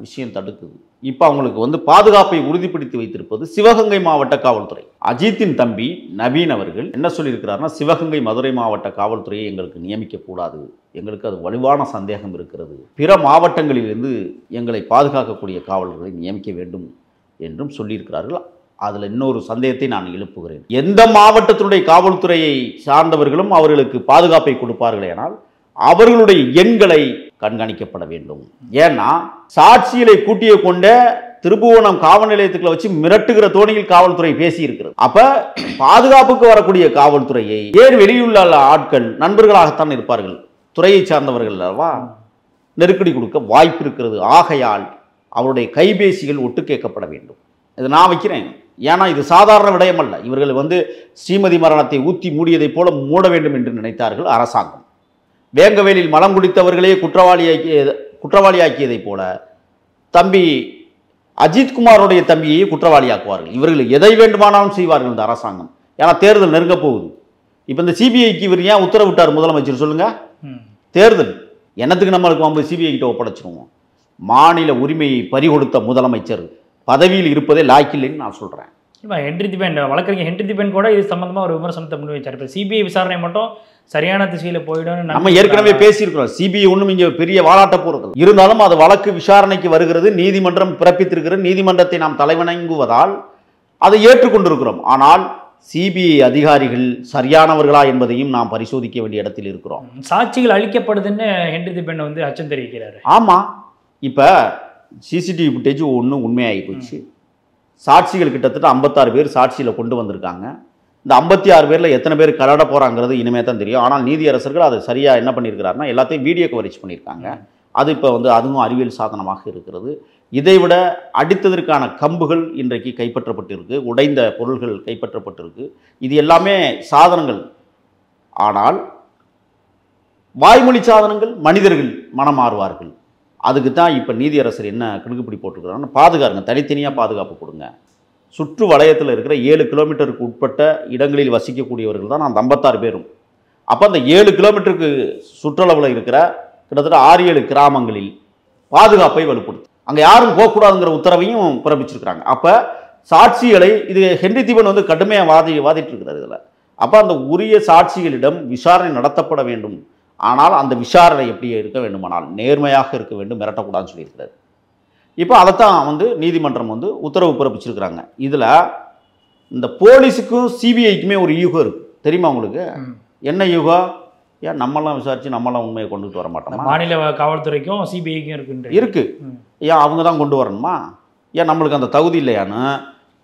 விஷயம் தடுக்குது. இப்போ அவங்களுக்கு வந்து பாதுகாப்பை உறுதிப்படுத்தி வைத்திருப்பது சிவகங்கை மாவட்ட காவல்துறை. அஜித்தின் தம்பி நவீன் அவர்கள் என்ன சொல்லியிருக்கிறார்னா, சிவகங்கை மதுரை மாவட்ட காவல்துறையை எங்களுக்கு நியமிக்கக்கூடாது, எங்களுக்கு அது வலுவான சந்தேகம் இருக்கிறது, பிற மாவட்டங்களிலிருந்து எங்களை பாதுகாக்கக்கூடிய காவலர்களை நியமிக்க வேண்டும் என்றும் சொல்லியிருக்கிறார்கள். அதில் இன்னொரு சந்தேகத்தை நான் எழுப்புகிறேன். எந்த மாவட்டத்தினுடைய காவல்துறையை சார்ந்தவர்களும் அவர்களுக்கு பாதுகாப்பை கொடுப்பார்கள் ஆனால் அவர்களுடைய எண்களை கண்காணிக்கப்பட வேண்டும். ஏன்னா சாட்சிகளை கூட்டிய கொண்ட திருபுவனம் காவல் நிலையத்துக்குள்ள வச்சு மிரட்டுகிற தோணியில் காவல்துறை பேசி இருக்கிறது. அப்ப பாதுகாப்புக்கு வரக்கூடிய காவல்துறையை ஏன் வெளியுள்ள ஆட்கள் நண்பர்களாகத்தான் இருப்பார்கள், துறையை சார்ந்தவர்கள் அல்லவா, நெருக்கடி கொடுக்க வாய்ப்பு இருக்கிறது. ஆகையால் அவருடைய கைபேசிகள் ஒட்டு கேட்கப்பட வேண்டும். இது நான் வைக்கிறேன். ஏன்னா இது சாதாரண விடயம் அல்ல. இவர்கள் வந்து ஸ்ரீமதி மரணத்தை ஊத்தி மூடியதை போல மூட வேண்டும் என்று நினைத்தார்கள் அரசாங்கம். வேங்கவேலில் மலம் குடித்தவர்களே குற்றவாளியாக்கியதை போல தம்பி அஜித்குமாரோடைய தம்பியை குற்றவாளியாக்குவார்கள். இவர்கள் எதை வேண்டுமானாலும் செய்வார்கள் இந்த அரசாங்கம். ஏன்னா தேர்தல் நெருங்க போகுது. இப்போ இந்த சிபிஐக்கு இவர் ஏன் உத்தரவிட்டார் முதலமைச்சர் சொல்லுங்க? தேர்தல் என்னத்துக்கு நம்மளுக்கு நம்ம சிபிஐ கிட்ட ஒப்படைச்சிருவோம்? மாநில உரிமையை பறிகொடுத்த முதலமைச்சர் பதவியில் இருப்பதே லாய்க்கில்லைன்னு நான் சொல்கிறேன். இல்லை, ஹென்றி திபன் வழக்கறிஞர் ஹென்றி திபன் கூட இது சம்பந்தமாக ஒரு விமர்சனத்தை முன் வச்சார். இப்போ சிபிஐ விசாரணை மட்டும் சரியான திசையில் போயிடும் நம்ம ஏற்கனவே பேசியிருக்கிறோம். சிபிஐ ஒன்றும் இங்கே பெரிய வாலாட்ட போகிறது இருந்தாலும் அது வழக்கு விசாரணைக்கு வருகிறது, நீதிமன்றம் பிறப்பித்திருக்கிறது, நீதிமன்றத்தை நாம் தலைவணங்குவதால் அதை ஏற்றுக்கொண்டிருக்கிறோம். ஆனால் சிபிஐ அதிகாரிகள் சரியானவர்களா என்பதையும் நாம் பரிசோதிக்க வேண்டிய இடத்தில் இருக்கிறோம். சாட்சிகள் அளிக்கப்படுதுன்னு ஹென்றி திபன் வந்து அச்சம் தெரிவிக்கிறாரு. ஆமாம், இப்போ சிசிடிவி ஃபுட்டேஜ் ஒன்றும் உண்மையாகி போச்சு. சாட்சிகள் கிட்டத்தட்ட 56 பேர் சாட்சியில் கொண்டு வந்திருக்காங்க. இந்த 56 பேரில் எத்தனை பேர் கலட போகிறாங்கிறது இனிமேல் தான் தெரியும். ஆனால் நீதியரசர்கள் அதை சரியாக என்ன பண்ணியிருக்கிறாருன்னா எல்லாத்தையும் வீடியோ கவரேஜ் பண்ணியிருக்காங்க. அது இப்போ வந்து அதுவும் அறிவியல் சாதனமாக இருக்கிறது. இதைவிட அடித்ததற்கான கம்புகள் இன்றைக்கு கைப்பற்றப்பட்டிருக்கு, உடைந்த பொருள்கள் கைப்பற்றப்பட்டிருக்கு. இது எல்லாமே சாதனங்கள். ஆனால் வாய்மொழி சாதனங்கள் மனிதர்கள் மனம் மாறுவார்கள். அதுக்கு தான் இப்போ நீதியரசர் என்ன கிடுக்குப்பிடி போட்டுக்கிறாங்க, பாதுகாருங்க, தனித்தனியாக பாதுகாப்பு கொடுங்க. சுற்று வளையத்தில் இருக்கிற 7 கிலோமீட்டருக்கு உட்பட்ட இடங்களில் வசிக்கக்கூடியவர்கள் தான் அந்த 56 பேரும். அப்போ அந்த 7 கிலோமீட்டருக்கு சுற்றளவில் இருக்கிற கிட்டத்தட்ட 6-7 கிராமங்களில் பாதுகாப்பை வலுப்படுத்து, அங்கே யாரும் போகக்கூடாதுங்கிற உத்தரவையும் பிறப்பிச்சிருக்கிறாங்க. அப்போ சாட்சிகளை இது ஹென்றி தீபன் வந்து கடுமையாக வாதிட்டு இருக்கிறார் இதில். அப்போ அந்த உரிய சாட்சிகளிடம் விசாரணை நடத்தப்பட வேண்டும். ஆனால் அந்த விசாரணை எப்படி இருக்க வேண்டுமானால் நேர்மையாக இருக்க வேண்டும், மிரட்டக்கூடாதுன்னு சொல்லியிருக்கிறார். இப்போ அதைத்தான் வந்து நீதிமன்றம் வந்து உத்தரவு பிறப்பிச்சிருக்கிறாங்க. இதில் இந்த போலீஸுக்கும் சிபிஐக்குமே ஒரு யூகம் இருக்குது, தெரியுமா உங்களுக்கு? என்ன யூகம்? ஏன் நம்மளாம் விசாரித்து நம்மளாம் உண்மையை கொண்டுட்டு வர மாட்டோம்? மாநில காவல்துறைக்கும் சிபிஐக்கும் இருக்கு. ஏன் அவங்க தான் கொண்டு வரணுமா? ஏன் நம்மளுக்கு அந்த தகுதி இல்லையான்னு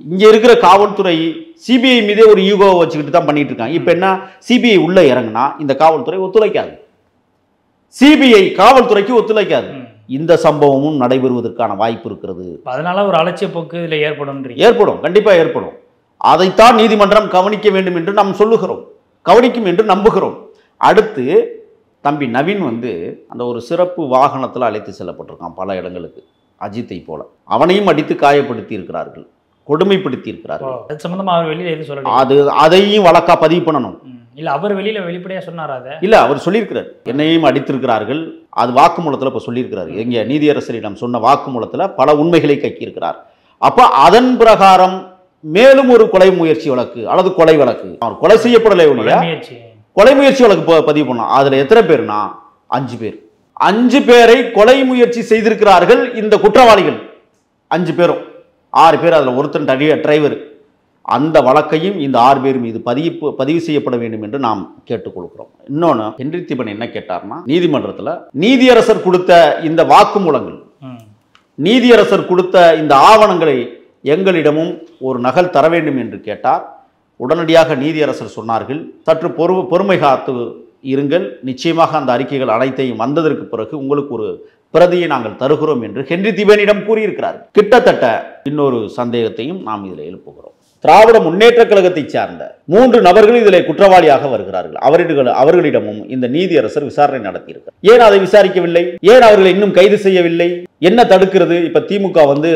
இங்கே இருக்கிற காவல்துறை சிபிஐ மீதே ஒரு யூகோவை வச்சுக்கிட்டு தான் பண்ணிட்டு இருக்காங்க. இப்போ என்ன, சிபிஐ உள்ளே இறங்குனா இந்த காவல்துறை ஒத்துழைக்காது, சிபிஐ காவல்துறைக்கு ஒத்துழைக்காது. இந்த சம்பவமும் நடைபெறுவதற்கான வாய்ப்பு இருக்கிறது. அதனால ஒரு அலட்சிய போக்கு இதில் ஏற்படும், கண்டிப்பாக ஏற்படும். அதைத்தான் நீதிமன்றம் கவனிக்க வேண்டும் என்று நாம் சொல்லுகிறோம், கவனிக்கும் என்று நம்புகிறோம். அடுத்து தம்பி நவீன் வந்து அந்த ஒரு சிறப்பு வாகனத்தில் அழைத்து செல்லப்பட்டிருக்கான் பல இடங்களுக்கு, அஜித்தை போல. அவனையும் அடித்து காயப்படுத்தி இருக்கிறார்கள், கொடுமைப்படுத்தி இருக்கிறார்கள். அது சம்பந்தமா அவர் வெளியில எதுவும் சொல்லல. அதையும் வழக்கா பதிவு பண்ணணும். இல்ல அவர் வெளிப்படையா சொன்னாரா? இல்ல, அவர் சொல்லியிருக்கிறார், என்னையும் அடித்திருக்கிறார்கள். அது வாக்குமூலத்தில் இப்போ சொல்லியிருக்கிறார். எங்க நீதியரசரிடம் சொன்ன வாக்குமூலத்தில் பல உண்மைகளை கக்கியிருக்கிறார். அப்ப அதன் பிரகாரம் மேலும் ஒரு கொலை முயற்சி வழக்கு அல்லது கொலை வழக்கு, அவர் கொலை செய்யப்படலை ஒழிய கொலை முயற்சி வழக்கு பதிவு பண்ணலாம். அதுல எத்தனை பேர்னா 5 பேர். 5 பேரை கொலை முயற்சி செய்திருக்கிறார்கள் இந்த குற்றவாளிகள். 5 பேரும், 6 பேர், அதில் ஒருத்தன் டிரைவர். அந்த வழக்கையும் இந்த 6 பேர் மீது பதிவு செய்யப்பட வேண்டும் என்று நாம் கேட்டுக்கொள்கிறோம். இன்னொன்று, ஹென்றி தீபன் என்ன கேட்டார்னா, நீதிமன்றத்தில் நீதியரசர் கொடுத்த இந்த வாக்குமூலங்கள், நீதியரசர் கொடுத்த இந்த ஆவணங்களை எங்களிடமும் ஒரு நகல் தர வேண்டும் என்று கேட்டார். உடனடியாக நீதியரசர் சொன்னார்கள், சற்று பொறுமை காத்து இருங்கள், நிச்சயமாக அந்த அறிக்கைகள் அனைத்தையும் வந்ததற்கு பிறகு உங்களுக்கு ஒரு பிரதியை நாங்கள் தருகிறோம் என்று ஹென்றி தீபனிடம் கூறியிருக்கிறார். கிட்டத்தட்ட இன்னொரு சந்தேகத்தையும் நாம் இதில் எழுப்புகிறோம். திராவிட முன்னேற்ற கழகத்தை சார்ந்த 3 நபர்கள் இதில் குற்றவாளியாக வருகிறார்கள். அவர்களிடமும் இந்த நீதியரசர் விசாரணை நடத்தியிருக்கிறார். ஏன் அதை விசாரிக்கவில்லை? ஏன் அவர்களை இன்னும் கைது செய்யவில்லை? என்ன தடுக்கிறது? இப்ப திமுக வந்து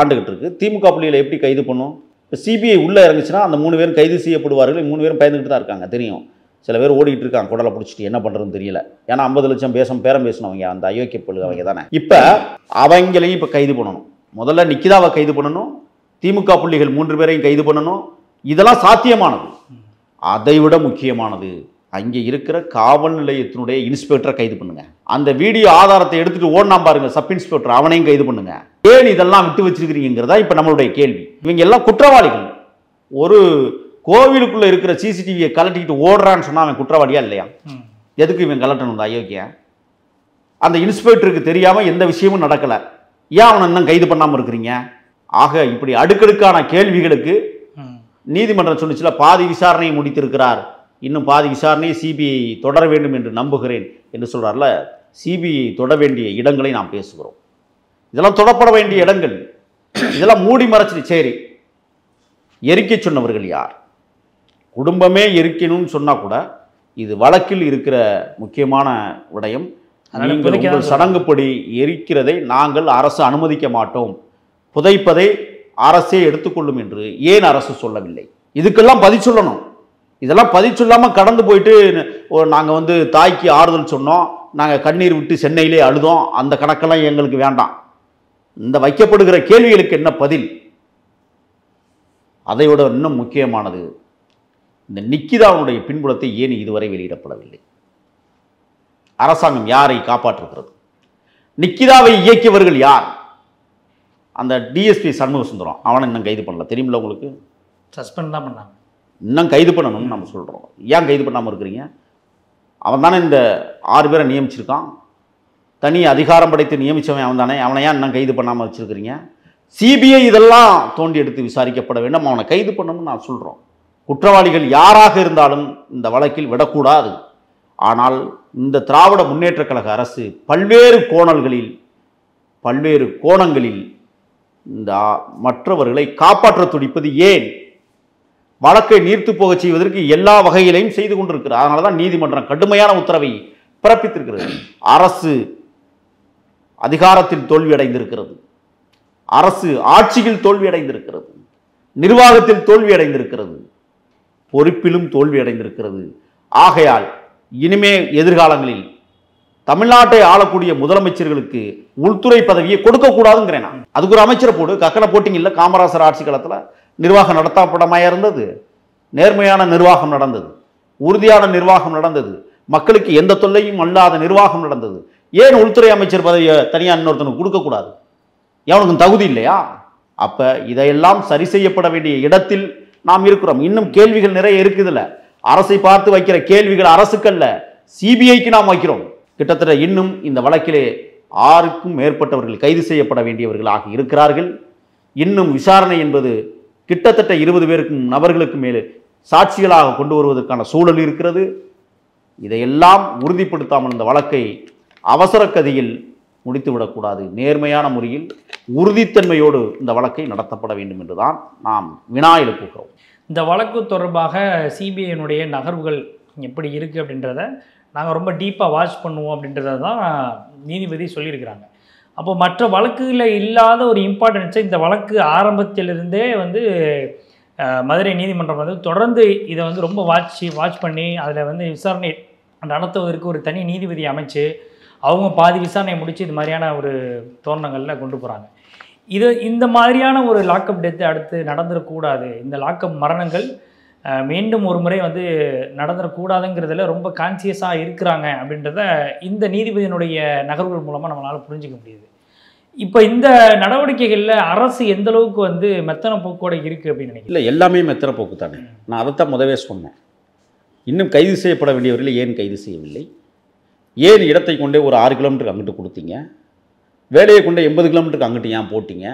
ஆண்டுகிட்டு இருக்கு. திமுக புள்ளிகளை எப்படி கைது பண்ணும்? இப்போ சிபிஐ உள்ள இறங்குச்சுன்னா அந்த 3 பேரும் கைது செய்யப்படுவார்கள். 3 பேரும் பயந்துகிட்டு தான் இருக்காங்க, தெரியும். சில பேர் ஓடிட்டு இருக்காங்க குடலை பிடிச்சிட்டு, என்ன பண்றதுன்னு தெரியல. ஏன்னா 50 லட்சம் பேரம் பேசினவங்க அந்த அயோக்கிய பள்ளு அவங்க தானே. இப்ப அவங்களையும் இப்ப கைது பண்ணணும். முதல்ல நிக்கிதாவை கைது பண்ணணும், திமுக புள்ளிகள் 3 பேரையும் கைது பண்ணணும். இதெல்லாம் சாத்தியமானது. அதை விட முக்கியமானது, அங்கே இருக்கிற காவல் நிலையத்தினுடைய இன்ஸ்பெக்டரை கைது பண்ணுங்க. அந்த வீடியோ ஆதாரத்தை எடுத்துட்டு ஓடலாம் பாருங்க சப் இன்ஸ்பெக்டர், அவனையும் கைது பண்ணுங்க. ஏன் இதெல்லாம் விட்டு வச்சிருக்கிறீங்கிறதா இப்ப நம்மளுடைய கேள்வி. இவங்க எல்லாம் குற்றவாளிகள். ஒரு கோவிலுக்குள்ள இருக்கிற சிசிடிவியை கலட்டிக்கிட்டு ஓடுறான்னு சொன்னா அவன் குற்றவாளியா இல்லையா? எதுக்கு இவன் கலட்டணும் அயோக்கிய? அந்த இன்ஸ்பெக்டருக்கு தெரியாம எந்த விஷயமும் நடக்கல, ஏன் அவனை இன்னும் கைது பண்ணாம இருக்கிறீங்க? ஆக இப்படி அடுக்கடுக்கான கேள்விகளுக்கு நீதிமன்றம் சொன்னிச்சுல, பாதி விசாரணையை முடித்திருக்கிறார், இன்னும் பாதி விசாரணையை சிபிஐ தொடர வேண்டும் என்று நம்புகிறேன் என்று சொல்றாருல. சிபிஐ தொட வேண்டிய இடங்களை நாம் பேசுகிறோம். இதெல்லாம் தொடப்பட வேண்டிய இடங்கள். இதெல்லாம் மூடி மறைச்சிட்டு சரி, எரிக்க சொன்னவர்கள் யார்? குடும்பமே எரிக்கணும்னு சொன்னா கூட இது வழக்கில் இருக்கிற முக்கியமான விடயம். உங்கள் சடங்குப்படி எரிக்கிறதை நாங்கள் அரசு அனுமதிக்க மாட்டோம், புதைப்பதை அரசே எடுத்துக்கொள்ளும் என்று ஏன் அரசு சொல்லவில்லை? இதுக்கெல்லாம் பதில் சொல்லணும். இதெல்லாம் பதில் சொல்லாமல் கடந்து போயிட்டு நாங்கள் வந்து தாய்க்கு ஆறுதல் சொன்னோம், நாங்கள் கண்ணீர் விட்டு சென்னையிலே அழுதோம், அந்த கணக்கெல்லாம் எங்களுக்கு வேண்டாம். இந்த வைக்கப்படுகிற கேள்விகளுக்கு என்ன பதில்? அதைவிட இன்னும் முக்கியமானது, இந்த நிக்கிதாவுடைய பின்புலத்தை ஏன் இதுவரை வெளியிடப்படவில்லை? அரசாங்கம் யாரை காப்பாற்றுகிறது? நிக்கிதாவை இயக்கியவர்கள் யார்? அந்த டிஎஸ்பி சண்முக சுந்தரம், அவனை இன்னும் கைது பண்ணல, தெரியுமில்ல உங்களுக்கு? சஸ்பெண்ட் தான் பண்ணாங்க. இன்னும் கைது பண்ணணும்னு நம்ம சொல்கிறோம். ஏன் கைது பண்ணாமல் இருக்கிறீங்க? அவன் தானே இந்த 6 பேரை நியமிச்சிருக்கான், தனி அதிகாரம் படைத்து நியமித்தவன் அவன் தானே. அவனை ஏன் இன்னும் கைது பண்ணாமல் வச்சுருக்கிறீங்க? சிபிஐ இதெல்லாம் தோண்டி எடுத்து விசாரிக்கப்பட வேண்டும், அவனை கைது பண்ணணும்னு நான் சொல்கிறோம். குற்றவாளிகள் யாராக இருந்தாலும் இந்த வழக்கில் விடக்கூடாது. ஆனால் இந்த திராவிட முன்னேற்ற கழக அரசு பல்வேறு கோணல்களில் பல்வேறு கோணங்களில் இந்த மற்றவர்களை காப்பாற்ற துடிப்பது ஏன்? வழக்கை நீர்த்து போகச் செய்வதற்கு எல்லா வகையிலையும் செய்து கொண்டிருக்கிறார். அதனால தான் நீதிமன்றம் கடுமையான உத்தரவை பிறப்பித்திருக்கிறது. அரசு அதிகாரத்தில் தோல்வி அடைந்திருக்கிறது, அரசு ஆட்சியில் தோல்வி அடைந்திருக்கிறது, நிர்வாகத்தில் தோல்வி அடைந்திருக்கிறது, பொறுப்பிலும் தோல்வி அடைந்திருக்கிறது. ஆகையால் இனிமே எதிர்காலங்களில் தமிழ்நாட்டை ஆளக்கூடிய முதலமைச்சர்களுக்கு உள்துறை பதவியை கொடுக்கக்கூடாதுங்கிறேன் நான். அதுக்கு ஒரு அமைச்சரை போடு. கக்கனை போட்டிங்கல்ல, காமராசர் ஆட்சி காலத்தில் நிர்வாகம் நடத்தப்படமாயா இருந்தது, நேர்மையான நிர்வாகம் நடந்தது, உறுதியான நிர்வாகம் நடந்தது, மக்களுக்கு எந்த தொல்லையும் அல்லாத நிர்வாகம் நடந்தது. ஏன் உள்துறை அமைச்சர் பதவியை தனியார் இன்னொருத்தனுக்கு கொடுக்கக்கூடாது? எவனுக்கும் தகுதி இல்லையா? அப்ப இதையெல்லாம் சரி செய்யப்பட வேண்டிய இடத்தில் நாம் இருக்கிறோம். இன்னும் கேள்விகள் நிறைய இருக்குதுல்ல. அரசை பார்த்து வைக்கிற கேள்விகள் அரசுக்கல்ல, சிபிஐக்கு நாம் வைக்கிறோம். கிட்டத்தட்ட இன்னும் இந்த வழக்கிலே 6க்கும் மேற்பட்டவர்கள் கைது செய்யப்பட வேண்டியவர்களாக இருக்கிறார்கள். இன்னும் விசாரணை என்பது கிட்டத்தட்ட 20 பேருக்கும் நபர்களுக்கு மேலே சாட்சிகளாக கொண்டு வருவதற்கான சூழல் இருக்கிறது. இதையெல்லாம் உறுதிப்படுத்தாமல் இந்த வழக்கை அவசர கதியில் முடித்துவிடக்கூடாது. நேர்மையான முறையில் உறுதித்தன்மையோடு இந்த வழக்கை நடத்தப்பட வேண்டும் என்றுதான் நாம் வினா எழுப்புகிறோம். இந்த வழக்கு தொடர்பாக சிபிஐனுடைய நகர்வுகள் எப்படி இருக்குது அப்படின்றத நாங்கள் ரொம்ப டீப்பாக வாட்ச் பண்ணுவோம் அப்படின்றத தான் நீதிபதி சொல்லியிருக்கிறாங்க. அப்போ மற்ற வழக்குகளில் இல்லாத ஒரு இம்பார்ட்டன்ஸை இந்த வழக்கு ஆரம்பத்திலிருந்தே வந்து மதுரை நீதிமன்றம் வந்து தொடர்ந்து இதை வந்து ரொம்ப வாட்ச் பண்ணி அதில் வந்து விசாரணை நடத்துவதற்கு ஒரு தனி நீதிபதி அமைச்சு அவங்க பாதி விசாரணை முடித்து இது மாதிரியான ஒரு தோரணங்களில் கொண்டு போகிறாங்க. இந்த மாதிரியான ஒரு லாக்அப் டெத்து அடுத்து நடந்துடக்கூடாது, இந்த லாக்அப் மரணங்கள் மீண்டும் ஒரு முறை வந்து நடந்துடக்கூடாதுங்கிறதுல ரொம்ப கான்சியஸாக இருக்கிறாங்க அப்படின்றத இந்த நீதிபதியினுடைய நகர்வுகள் மூலமாக நம்மளால் புரிஞ்சிக்க முடியுது. இப்போ இந்த நடவடிக்கைகளில் அரசு எந்த அளவுக்கு வந்து மெத்தன போக்கோடு இருக்குது அப்படின்னு நினைக்கிறேன். இல்லை, எல்லாமே மெத்தன போக்கு தானே. நான் அதைத்தான் முதவே சொன்னேன். இன்னும் கைது செய்யப்பட வேண்டியவர்கள் ஏன் கைது செய்யவில்லை? ஏன் இடத்தை கொண்டே ஒரு 6 கிலோமீட்டருக்கு அங்கிட்டு கொடுத்தீங்க? வேலையை கொண்டே 80 கிலோமீட்டருக்கு அங்கிட்டு ஏன் போட்டிங்க?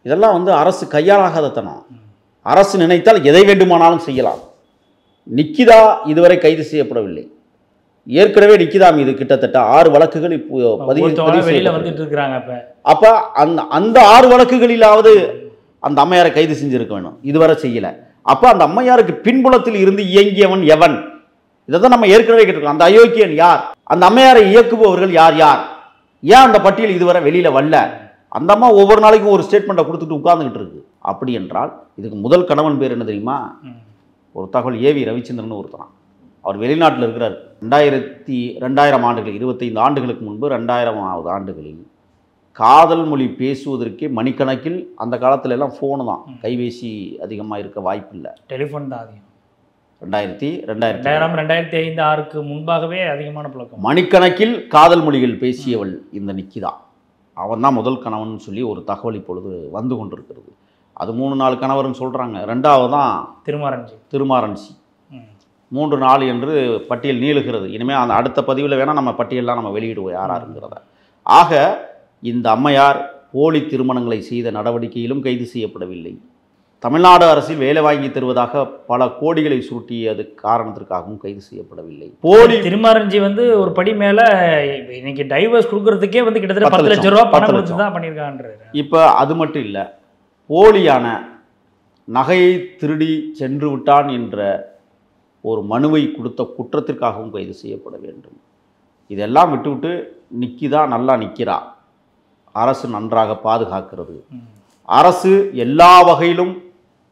இதெல்லாம் வந்து அரசு கையாளாகாதத்தனம். அரசு நினைத்தால் எதை வேண்டுமானாலும் செய்யலாம். நிக்கிதா இதுவரை கைது செய்யப்படவில்லை. ஏற்கனவே நிக்கிதா மீது கிட்டத்தட்ட 6 வழக்குகள் வந்துட்டு இருக்கிறாங்க. அப்ப அந்த 6 வழக்குகளிலாவது அந்த அம்மையாரை கைது செஞ்சிருக்க வேணும். இதுவரை செய்யல. அப்ப அந்த அம்மையாருக்கு பின்புலத்தில் இருந்து இயங்கியவன் எவன்? இதை தான் நம்ம ஏற்கனவே கேட்டிருக்கோம். அந்த அயோக்கியன் யார்? அந்த அம்மையாரை இயக்குபவர்கள் யார் யார்? ஏன் அந்த பட்டியல் இதுவரை வெளியில வரல? அந்த அம்மா ஒவ்வொரு நாளைக்கும் ஒரு ஸ்டேட்மெண்ட்டை கொடுத்துட்டு உட்கார்ந்துகிட்டு இருக்கு. அப்படி என்றால் இதுக்கு முதல் கணவன் பேர் என்ன தெரியுமா? ஒரு தகவல், ஏவி ரவிச்சந்திரன் ஒருத்தரான். அவர் வெளிநாட்டில் இருக்கிறார். 2000 ஆண்டுகள், 25 ஆண்டுகளுக்கு முன்பு 2000வது ஆண்டுகளில் காதல் மொழி பேசுவதற்கே மணிக்கணக்கில், அந்த காலத்துல எல்லாம் ஃபோனு தான், கைபேசி அதிகமாக இருக்க வாய்ப்பு இல்லை, டெலிஃபோன் தான் அதிகம். 2005-2006க்கு முன்பாகவே அதிகமான பழக்கம். மணிக்கணக்கில் காதல் மொழிகள் பேசியவள் இந்த நிக்கிதா. அவன் தான் முதல் கணவன் சொல்லி ஒரு தகவல் இப்பொழுது வந்து கொண்டிருக்கிறது. அது 3-4 கணவர்னு சொல்கிறாங்க. 2வது தான் திருமாரன்சி. 3-4 என்று பட்டியல் நீளுகிறது. இனிமேல் அந்த அடுத்த பதிவில் வேணால் நம்ம பட்டியலாம் நம்ம வெளியிடுவோம் யாராருங்கிறத. ஆக இந்த அம்மையார் போலி திருமணங்களை செய்த நடவடிக்கையிலும் கைது செய்யப்படவில்லை. தமிழ்நாடு அரசில் வேலை வாங்கி தருவதாக பல கோடிகளை சுருட்டியது காரணத்திற்காகவும் கைது செய்யப்படவில்லை. போலி திருமாரஞ்சி வந்து ஒரு படி மேலே இன்னைக்கு டைவர்ஸ் கொடுக்கறதுக்கே வந்து கிட்டத்தட்ட 10 லட்சம் ரூபா பணம் கொடுத்து தான் பண்ணியிருக்கான்றாரு. இப்போ அது மட்டும் இல்லை, போலியான நகையை திருடி சென்று விட்டான் என்ற ஒரு மனுவை கொடுத்த குற்றத்திற்காகவும் கைது செய்யப்பட வேண்டும். இதெல்லாம் விட்டுவிட்டு நிக்கிதா நல்லா நிற்கிறா, அரசு நன்றாக பாதுகாக்கிறது, அரசு எல்லா வகையிலும்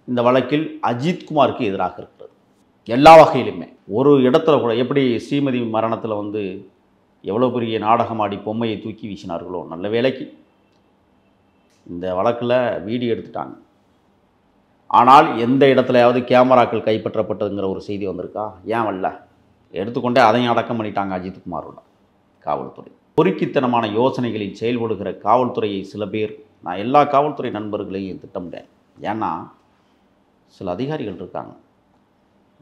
இந்த வழக்கில் அஜித்குமாருக்கு எதிராக இருக்கிறது. எல்லா வகையிலுமே. ஒரு இடத்துல கூட, எப்படி ஸ்ரீமதி மரணத்தில் வந்து எவ்வளோ பெரிய நாடகமாடி பொம்மையை தூக்கி வீசினார்களோ, நல்ல வேலைக்கு இந்த வழக்கில் வீடியோ எடுத்துட்டாங்க. ஆனால் எந்த இடத்துலையாவது கேமராக்கள் கைப்பற்றப்பட்டதுங்கிற ஒரு செய்தி வந்திருக்கா? ஏன் வரல? எடுத்துக்கொண்டே அதையும் அடக்கம் பண்ணிட்டாங்க அஜித்குமாரோட காவல்துறை. பொறுக்கித்தனமான யோசனைகளில் செயல்படுகிற காவல்துறையை சில பேர், நான் எல்லா காவல்துறை நண்பர்களையும் திட்டமிட்டேன். ஏன்னா சில அதிகாரிகள் இருக்காங்க.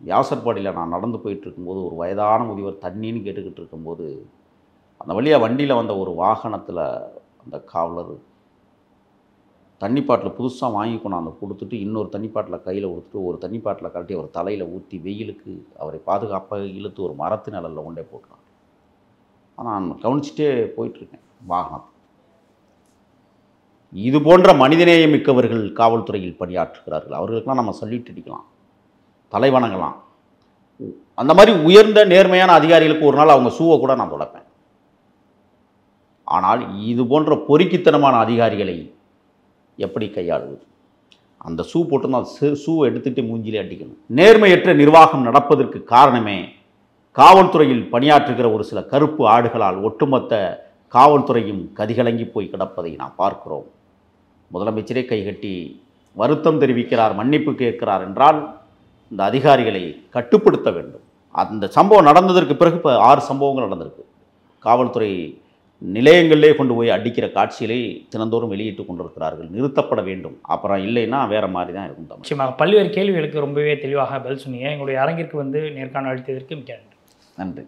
வியாசர்பாடியில் நான் நடந்து போயிட்டுருக்கும்போது ஒரு வயதான முதியவர் தண்ணின்னு கேட்டுக்கிட்டு இருக்கும்போது அந்த வழியாக வண்டியில் வந்த ஒரு வாகனத்தில் அந்த காவலர் தண்ணி பாட்டில் புதுசாக வாங்கி கொண்டாந்து கொடுத்துட்டு இன்னொரு தண்ணி பாட்டில் கையில் கொடுத்துட்டு ஒரு தண்ணி பாட்டில் கழட்டி அவர் தலையில் ஊற்றி வெயிலுக்கு அவரை பாதுகாப்பாக இழுத்து ஒரு மரத்து நிழலில் கொண்டே போட்டுறாங்க. ஆனால் நான் கவனிச்சுட்டே போயிட்டுருக்கேன் வாகனம். இது போன்ற மனிதநேயம் மிக்கவர்கள் காவல்துறையில் பணியாற்றுகிறார்கள். அவர்களுக்கெல்லாம் நம்ம சல்யூட் அடிக்கலாம், தலைவணங்கலாம். அந்த மாதிரி உயர்ந்த நேர்மையான அதிகாரிகளுக்கு ஒரு நாள் அவங்க ஷூவை கூட நான் தொடப்பேன். ஆனால் இது போன்ற பொறுக்கித்தனமான அதிகாரிகளை எப்படி கையாளுவது? அந்த ஷூ போட்டுருந்தா ஷூவை எடுத்துகிட்டு மூஞ்சிலே அடிக்கணும். நேர்மையற்ற நிர்வாகம் நடப்பதற்கு காரணமே காவல்துறையில் பணியாற்றுகிற ஒரு சில கருப்பு ஆடுகளால் ஒட்டுமொத்த காவல்துறையும் கதிகலங்கி போய் கிடப்பதை நாம் பார்க்கிறோம். முதலமைச்சரே கைகட்டி வருத்தம் தெரிவிக்கிறார், மன்னிப்பு கேட்கிறார் என்றால் இந்த அதிகாரிகளை கட்டுப்படுத்த வேண்டும். அந்த சம்பவம் நடந்ததற்கு பிறகு இப்போ 6 சம்பவங்கள் நடந்திருக்கு. காவல்துறை நிலையங்களிலே கொண்டு போய் அடிக்கிற காட்சிகளை தினந்தோறும் வெளியிட்டு கொண்டிருக்கிறார்கள். நிறுத்தப்பட வேண்டும். அப்புறம் இல்லைன்னா வேறு மாதிரி தான் இருக்கும். நிச்சயமாக பல்வேறு கேள்விகளுக்கு ரொம்பவே தெளிவாக பதில் சொன்னீங்க. எங்களுடைய அரங்கிற்கு வந்து நேர்காணல் அளித்ததற்கு மிக்க நன்றி. நன்றி.